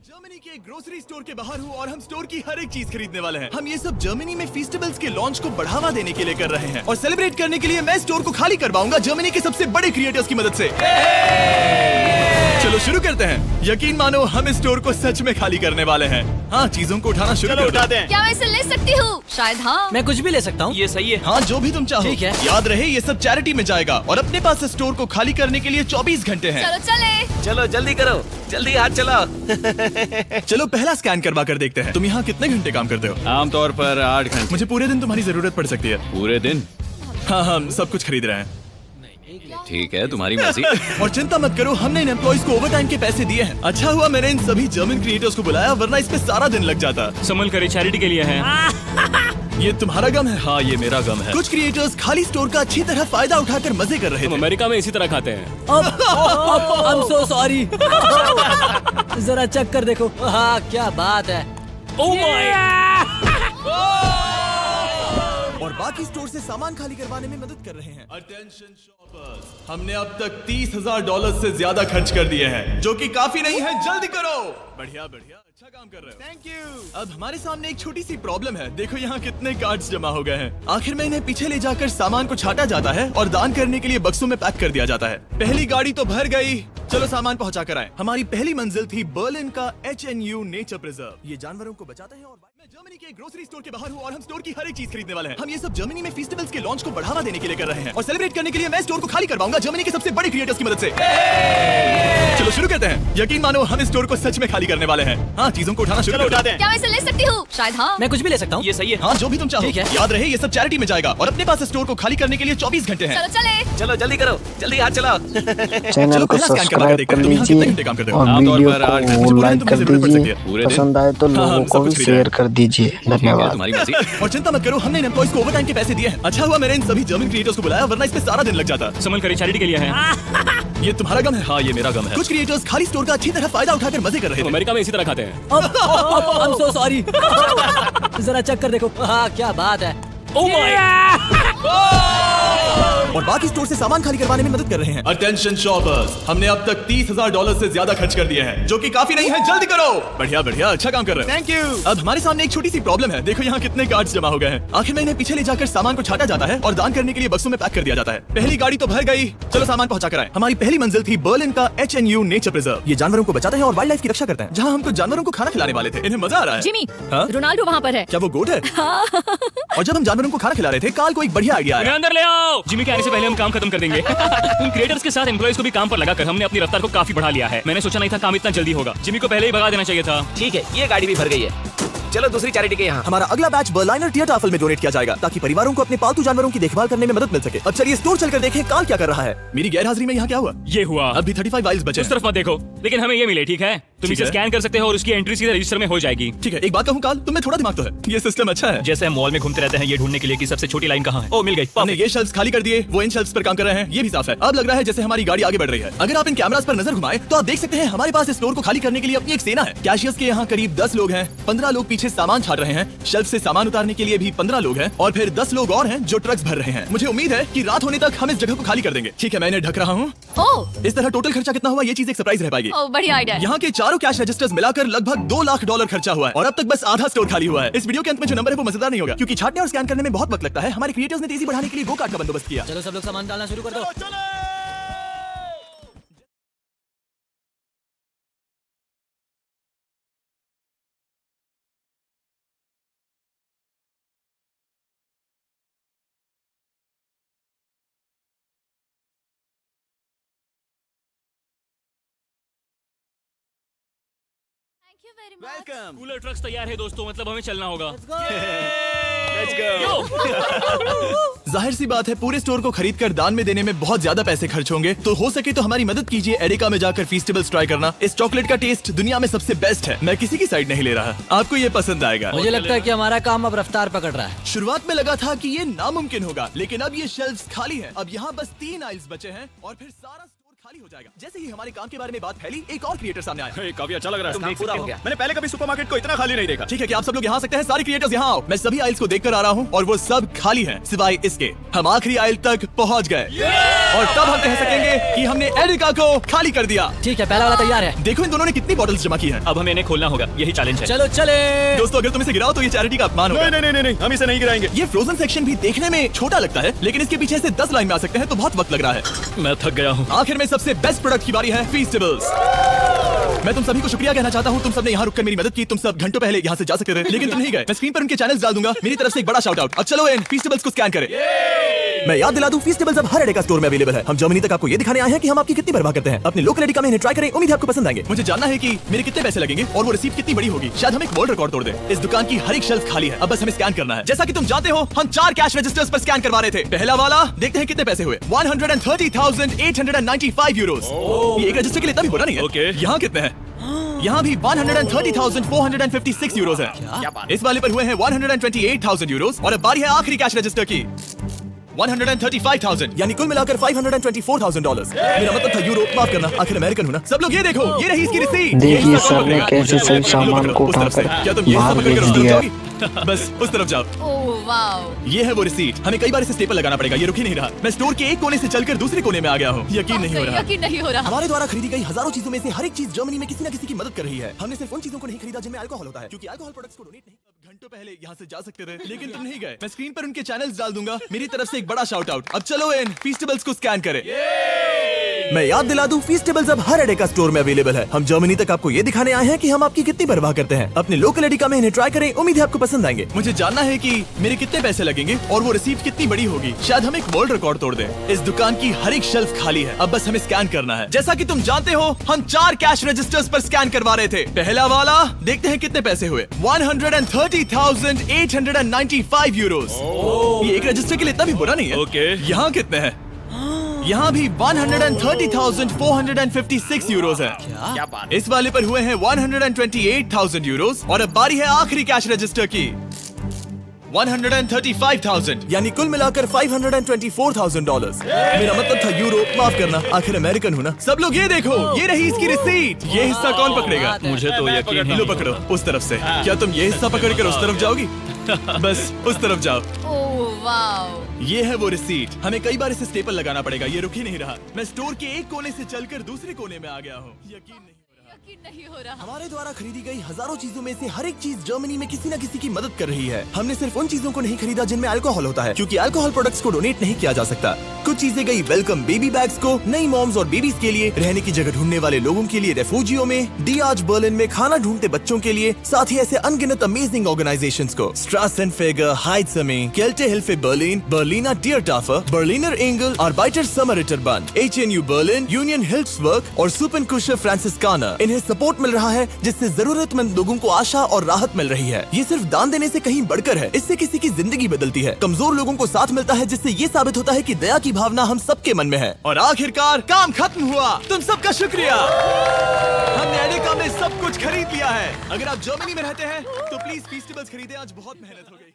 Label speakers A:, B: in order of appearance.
A: Germany के एक grocery store के बाहर हूँ और हम स्टोर की हर एक चीज खरीदने वाले हैं। हम ये सब जर्मनी में फेस्टिवल्स के लॉन्च को बढ़ावा देने के लिए कर रहे हैं और सेलिब्रेट करने के लिए मैं स्टोर को खाली करवाऊंगा जर्मनी के सबसे बड़े क्रिएटर्स की मदद से। चलो शुरू करते हैं। यकीन मानो हम इस स्टोर को सच में खाली करने वाले हैं। हाँ, चीजों को उठाना शुरू कर दें।
B: क्या मैं इसे ले सकती हूँ? शायद हाँ।
C: मैं कुछ भी ले सकता हूँ।
D: ये सही है।
A: हाँ, जो भी तुम चाहो।
C: ठीक है।
A: याद रहे ये सब चैरिटी में जाएगा और अपने पास स्टोर को खाली करने के लिए 24 घंटे हैं।
B: चलो चले।
D: चलो जल्दी करो, जल्दी हाथ चलाओ।
A: चलो पहला स्कैन करवा कर देखते हैं। तुम यहाँ कितने घंटे काम करते हो?
D: आमतौर पर 8 घंटे।
A: मुझे पूरे दिन तुम्हारी जरूरत पड़ सकती है।
D: पूरे दिन?
A: हाँ, हम सब कुछ खरीद रहे हैं।
D: ठीक है, तुम्हारी मर्जी।
A: और चिंता मत करो, हमने इन एम्प्लॉइज को ओवरटाइम के पैसे दिए हैं। अच्छा हुआ मैंने इन सभी जर्मन क्रिएटर्स को बुलाया, वरना इस पे सारा दिन लग जाता।
E: संभल कर चैरिटी के लिए है।
A: ये तुम्हारा गम है?
D: हाँ, ये मेरा गम है।
A: कुछ क्रिएटर्स खाली स्टोर का अच्छी तरह फायदा उठाकर मजे कर रहे
E: हम
A: थे।
E: अमेरिका में इसी तरह खाते हैं।
C: I'm so sorry। जरा चेक कर देखो। हाँ, क्या बात है।
E: Oh my!
A: और बाकी स्टोर से सामान खाली करवाने में मदद कर रहे हैं। अटेंशन शॉपर्स, हमने अब तक $30,000 से ज्यादा खर्च कर दिए हैं, जो कि काफी नहीं है। जल्दी करो। बढ़िया बढ़िया, अच्छा काम कर रहे हो। Thank you. अब हमारे सामने एक छोटी सी प्रॉब्लम है। देखो यहाँ कितने कार्ड्स जमा हो गए हैं। आखिर में इन्हें पीछे ले जाकर सामान को छाटा जाता है और दान करने के लिए बक्सों में पैक कर दिया जाता है। पहली गाड़ी तो भर गई। चलो सामान पहुंचा कर आए। हमारी पहली मंजिल थी बर्लिन का HNU नेचर प्रिजर्व। ये जानवरों को बचाते हैं। और मैं जर्मनी के एक ग्रोसरी स्टोर के बाहर हूँ और हम स्टोर की हर एक चीज खरीदने वाले हैं। हम ये सब जर्मनी में फेस्टिवल्स के लॉन्च को बढ़ावा देने के लिए कर रहे हैं और सेलिब्रेट करने के लिए मैं स्टोर को खाली करवाऊंगा जर्मनी के सबसे बड़े क्रिएटर्स की मदद से। चलो शुरू करते हैं। यकीन मानो हम इस स्टोर को सच में खाली करने वाले हैं। हाँ, चीजों को उठाना शुरू कर दें।
B: क्या मैं इसे ले सकती हूँ? शायद हाँ।
C: मैं कुछ भी ले सकता हूँ।
D: ये सही है।
A: हाँ, जो भी तुम चाहो।
C: ठीक है।
A: याद रहे ये सब चैरिटी में जाएगा और अपने पास स्टोर को खाली करने के लिए 24 घंटे हैं।
B: चलो चले।
D: चलो जल्दी करो, जल्दी हाथ चलाओ।
F: चैनल को
A: पहला स्कैन करवा
F: सब्सक्राइब
A: कर देखते
F: कर
A: हैं। तुम यहाँ कितने घंटे
F: लीजिए
A: काम करते हो?
F: और
D: आमतौर
F: वीडियो
D: पर 8
F: को
D: घंटे।
F: लाइक कर
A: तुम्हें जरूरत पड़ सकती
F: दीजिए।
A: है।
D: पूरे दिन?
F: पसंद आए तो लोगों
A: हम
F: को
A: सब
F: भी
A: कुछ खरीद
F: शेयर कर दीजिए।
D: ठीक है,
F: धन्यवाद।
D: तुम्हारी मर्जी।
A: और चिंता मत करो, हमने इन एम्प्लॉइज को ओवरटाइम के पैसे दिए हैं। अच्छा हुआ मैंने इन सभी जर्मन क्रिएटर्स को बुलाया, वरना इस पे सारा दिन लग जाता।
E: संभल कर चैरिटी के लिए है।
A: ये तुम्हारा गम है?
D: हाँ, ये मेरा गम है।
A: कुछ क्रिएटर्स खाली स्टोर का अच्छी तरह फायदा उठाकर मजे कर रहे
E: हम
A: थे।
E: अमेरिका में इसी तरह खाते हैं।
C: I'm so sorry। जरा चेक कर देखो। हाँ, क्या बात है।
E: Oh my!
A: और बाकी स्टोर से सामान खाली करवाने में मदद कर रहे हैं। अटेंशन शॉपर्स, हमने अब तक $30,000 से ज्यादा खर्च कर दिए हैं, जो कि काफी नहीं है। जल्दी करो। बढ़िया बढ़िया, अच्छा काम कर रहे हो। Thank you. अब हमारे सामने एक छोटी सी प्रॉब्लम है। देखो यहाँ कितने कार्ड्स जमा हो गए हैं। आखिर में इन्हें पीछे ले जाकर सामान को छाटा जाता है और दान करने के लिए बक्सों में पैक कर दिया जाता है। पहली गाड़ी तो भर गई। चलो सामान पहुंचा कर आए। हमारी पहली मंजिल थी बर्लिन का HNU नेचर प्रिजर्व। ये जानवरों को बचाते हैं और वाइल्ड लाइफ की रक्षा करते हैं। जहाँ हम कुछ जानवरों को खाना खिलाने वाले थे। इन्हें मजा आ रहा है।
B: जिमी,
A: हाँ?
B: रोनाल्डो वहाँ पर है।
A: क्या वो गोट है? और जब हम जानवरों को खाना खिला रहे थे, काल को एक बढ़िया आइडिया
E: उन्हें
A: आया।
E: अंदर ले आओ। जिमी के आने से पहले हम काम खत्म कर देंगे। उन क्रिएटर्स के साथ एम्प्लॉइज को भी काम पर लगाकर हमने अपनी रफ्तार को काफी बढ़ा लिया है। मैंने सोचा नहीं था काम इतना जल्दी होगा। जिमी को पहले ही भगा देना चाहिए था।
D: ठीक है, ये गाड़ी भी भर गई है। चलो दूसरी चैरिटी के यहाँ।
A: हमारा अगला बैच बर्लिनर टियरटाफल में डोनेट किया जाएगा, ताकि परिवारों को अपने पालतू जानवरों की देखभाल करने में मदद मिल सके। अब चलिए स्टोर चलकर देखें काल क्या कर रहा है। मेरी गैरहाजिरी में यहाँ क्या हुआ?
E: ये हुआ।
A: अभी 35 वाइल्स बचे
E: उस
A: हैं।
E: तरफ मत देखो, लेकिन हमें ये मिले। ठीक है, तुम
A: ठीक
E: इसे
A: है।
E: स्कैन कर सकते हो और उसकी एंट्री सीधे रजिस्टर में हो जाएगी।
A: ठीक है, एक बात कहूँ काल, तुम्हें थोड़ा दिमाग तो है। ये सिस्टम अच्छा है।
E: जैसे हम मॉल में घूमते रहते हैं ये ढूंढने के लिए कि सबसे छोटी लाइन कहाँ है। ओ, मिल गई।
A: हमने ये शेल्फ्स खाली कर दिए, वो इन शेल्फ्स पर काम कर रहे हैं। ये भी साफ है। अब लग रहा है जैसे हमारी गाड़ी आगे बढ़ रही है। अगर आप इन कैमरास पर नजर घुमाएं तो आप देख सकते हैं हमारे पास इस स्टोर को खाली करने के लिए अपनी एक सेना है। कैशियर्स के यहाँ करीब 10 लोग हैं। 15 लोग पीछे सामान छाट रहे हैं। शेल्फ से सामान उतारने के लिए भी 15 लोग हैं और फिर 10 लोग और हैं जो ट्रक्स भर रहे हैं। मुझे उम्मीद है कि रात होने तक हम इस जगह को खाली कर देंगे। ठीक है, मैं इन्हें ढक रहा हूँ।
B: ओह,
A: इस तरह टोटल खर्चा कितना हुआ ये चीज एक सरप्राइज रह पाएगी।
B: ओह, बढ़िया आइडिया है।
A: यहाँ के चारों कैश रजिस्टर्स मिलाकर लगभग $2 लाख खर्चा हुआ है और अब तक बस आधा स्टोर खाली हुआ है। इस वीडियो के अंत में जो नंबर है वो मजेदार नहीं होगा, क्योंकि छाटने और स्कैन करने में बहुत वक्त लगता है। हमारे क्रिएटर्स ने तेजी बढ़ाने के लिए गो कार्ट का बंदोबस्त किया।
C: चलो सब लोग सामान डालना शुरू कर दो।
B: Thank you very much.
E: Cooler trucks तैयार है दोस्तों, मतलब हमें चलना होगा।
D: Let's go।
A: जाहिर सी बात है पूरे स्टोर को खरीद कर दान में देने में बहुत ज्यादा पैसे खर्च होंगे, तो हो सके तो हमारी मदद कीजिए एडिका में जाकर फेस्टिवल्स ट्राई करना। इस चॉकलेट का टेस्ट दुनिया में सबसे बेस्ट है। मैं किसी की साइड नहीं ले रहा, आपको ये पसंद आएगा।
C: मुझे लगता है कि हमारा काम अब रफ्तार पकड़ रहा है।
A: शुरुआत में लगा था कि ये नामुमकिन होगा, लेकिन अब ये शेल्फ्स खाली हैं। अब यहाँ बस 3 आइल्स बचे हैं और फिर सारा स्टोर खाली खाली हो जाएगा। जैसे ही हमारे काम के बारे में बात फैली, एक और क्रिएटर सामने आया।
E: काफी अच्छा लग रहा
D: काम पूरा हो गया।
E: मैंने पहले कभी सुपरमार्केट को इतना खाली नहीं देखा।
A: ठीक है कि आप सब लोग यहाँ आ सकते हैं, सारे क्रिएटर्स यहाँ आओ। मैं सभी आइल्स को देखकर आ रहा हूँ और वो सब खाली हैं, सिवाय इसके। हम आखिरी आइल तक पहुँच गए और तब हम कह सकेंगे कि हमने एरिका को खाली कर दिया।
C: ठीक है, पहला वाला तैयार है।
A: देखो इन दोनों ने कितनी बॉटल्स जमा की हैं।
E: अब हमें इन्हें खोलना होगा, यही चैलेंज है।
C: चलो चले।
A: दोस्तों अगर तुम इसे गिराओ तो ये चैरिटी का अपमान होगा।
E: नहीं, हम इसे नहीं गिराएंगे।
A: ये फ्रोजन सेक्शन भी देखने में छोटा लगता है, लेकिन इसके पीछे से 10 लाइन में आ सकते हैं तो बहुत वक्त लग रहा है।
E: मैं थक गया हूँ।
A: आखिर में सबसे बेस्ट प्रोडक्ट की बारी है, फीस्टेबल्स। मैं तुम सभी को शुक्रिया कहना चाहता हूँ, तुम सबने यहाँ रुककर मेरी मदद की। तुम सब घंटों पहले यहाँ से जा सकते थे, लेकिन तुम नहीं गए। मैं स्क्रीन पर उनके चैनल्स डाल दूंगा। मेरी तरफ से एक बड़ा शाउट आउट। अब चलो इन फीस्टेबल्स को स्कैन करें। मैं याद दिला दूं, फीस्टेबल्स अब हर एडिका स्टोर में अवेलेबल है। हम जर्मनी तक आपको ये दिखाने आए हैं कि हम आपकी कितनी परवाह करते हैं। अपने लोकल एडिका में इन्हें ट्राई करें, उम्मीद है आपको पसंद आएंगे। मुझे जानना है कि मेरे कितने पैसे लगेंगे और वो रिसीप्ट कितनी बड़ी होगी। शायद हम एक वर्ल्ड रिकॉर्ड तोड़ दें। इस दुकान की हर एक शेल्फ खाली है, अब बस हमें स्कैन करना है। जैसा कि तुम जानते हो, हम 4 कैश रजिस्टर्स पर स्कैन करवा रहे थे। पहला वाला देखते हैं कितने पैसे हुए। 130,895 यूरोस। ये एक रजिस्टर के लिए इतना भी बुरा नहीं है।
E: Okay.
A: यहाँ कितने हैं? यहाँ भी 130,456 यूरोस है। इस वाले पर हुए हैं 128,000 यूरोस और अब बारी है आखिरी कैश रजिस्टर की। 135,000 यानी कुल मिलाकर $524,000। मेरा मतलब था यूरो, माफ करना, आखिर अमेरिकन हूँ ना। सब लोग ये देखो, ये रही इसकी रिसीट।
F: देखिए सबने कैसे सभी सामान को उठाकर
A: क्या तुम ये
F: बाहर
A: सब पकड़ कर
F: भेज
A: उस तरफ
F: दिया।
A: जाओगी? बस उस तरफ जाओ।
B: Oh wow.
A: ये है वो रिसीट। हमें कई बार इसे स्टेपल लगाना पड़ेगा, ये रुक ही नहीं रहा। मैं स्टोर के एक कोने से चलकर दूसरे कोने में आ गया हूँ। यकीन नहीं हो रहा।
B: यकीन नहीं हो रहा।
A: हमारे द्वारा खरीदी गई हजारों चीजों में से हर एक चीज जर्मनी में किसी न किसी की मदद कर रही है। हमने सिर्फ उन चीजों को नहीं खरीदा जिनमें अल्कोहल होता है, क्योंकि अल्कोहल प्रोडक्ट्स को डोनेट नहीं। घंटों पहले यहाँ से जा सकते थे, लेकिन तुम नहीं गए। मैं स्क्रीन पर उनके चैनल्स डाल दूंगा। मेरी तरफ से एक बड़ा शाउट आउट। अब चलो इन फीस्टेबल्स को स्कैन करें। मैं याद दिला दूं, फीस्टेबल्स अब हर एडिका स्टोर में अवेलेबल है। हम जर्मनी तक आपको ये दिखाने आए हैं कि हम आपकी कितनी परवाह करते हैं। अपने लोकल एडिका में इन्हें ट्राई करें, उम्मीद है आपको पसंद आएंगे। मुझे जानना है कि मेरे कितने पैसे लगेंगे और वो रिसीप्ट कितनी बड़ी होगी। शायद हम एक वर्ल्ड रिकॉर्ड तोड़ दें। इस दुकान की हर एक शेल्फ खाली है, अब बस हमें स्कैन करना है। जैसा कि तुम जानते हो, हम 4 कैश रजिस्टर्स पर स्कैन करवा रहे थे। पहला वाला देखते हैं कितने पैसे हुए। 130,895 यूरोस। ये एक रजिस्टर के लिए इतना भी बुरा नहीं है।
E: Okay.
A: यहाँ कितने हैं? यहाँ भी 130,456 यूरोस है।
D: क्या बात।
A: इस वाले पर हुए हैं 128,000 यूरोस और अब बारी है आखिरी कैश रजिस्टर की। 135,000 यानी कुल मिलाकर $524,000। मेरा मतलब था यूरो, माफ करना, आखिर अमेरिकन हूँ ना। सब लोग ये देखो, ये रही इसकी रिसीट। ये हिस्सा कौन पकड़ेगा?
E: मुझे तो यकीन ही
A: लो पकड़ो उस तरफ से। क्या तुम ये हिस्सा पकड़ कर उस तरफ जाओगी? बस उस तरफ जाओ।
B: Oh wow.
A: ये है वो रिसीट। हमें कई बार इसे स्टेपल लगाना पड़ेगा, ये रुक ही नहीं रहा। मैं स्टोर के एक कोने से चलकर दूसरे कोने में आ गया हूँ। यकीन नहीं हो रहा।
B: यकीन नहीं हो रहा।
A: हमारे द्वारा खरीदी गई हजारों चीजों में से हर एक चीज जर्मनी में किसी न किसी की मदद कर रही है। हमने सिर्फ उन चीजों को नहीं खरीदा जिनमें अल्कोहल होता है, क्योंकि अल्कोहल प्रोडक्ट्स को डोनेट नहीं किया जा सकता। कुछ चीजें गई वेलकम बेबी बैग्स को, नई मॉम्स और बेबीज के लिए, रहने की जगह ढूंढने वाले लोगों के लिए रेफ्यूजियों में, डीआज बर्लिन में खाना ढूंढते बच्चों के लिए, साथ ही ऐसे अनगिनत अमेजिंग ऑर्गेनाइजेशंस को। स्ट्रासेनफेगर, हाइट्समे, Kältehilfe Berlin, Berliner Tiertafel, Berliner Engel, Arbeiter Samariterbund, HNU Berlin, Union Hilfswerk और सुपनकुशर फ्रांसिस्काना। इन्हें सपोर्ट मिल रहा है, जिससे जरूरतमंद लोगों को आशा और राहत मिल रही है। ये सिर्फ दान देने से कहीं बढ़कर है, इससे किसी की जिंदगी बदलती है। कमजोर लोगों को साथ मिलता है, जिससे ये साबित होता है कि दया की भावना हम सबके मन में है। और आखिरकार काम खत्म हुआ। तुम सबका शुक्रिया। हमने एडिका में सब कुछ खरीद लिया है। अगर आप जर्मनी में रहते हैं तो प्लीज फीस्टेबल्स खरीदें, आज बहुत मेहनत हो गई।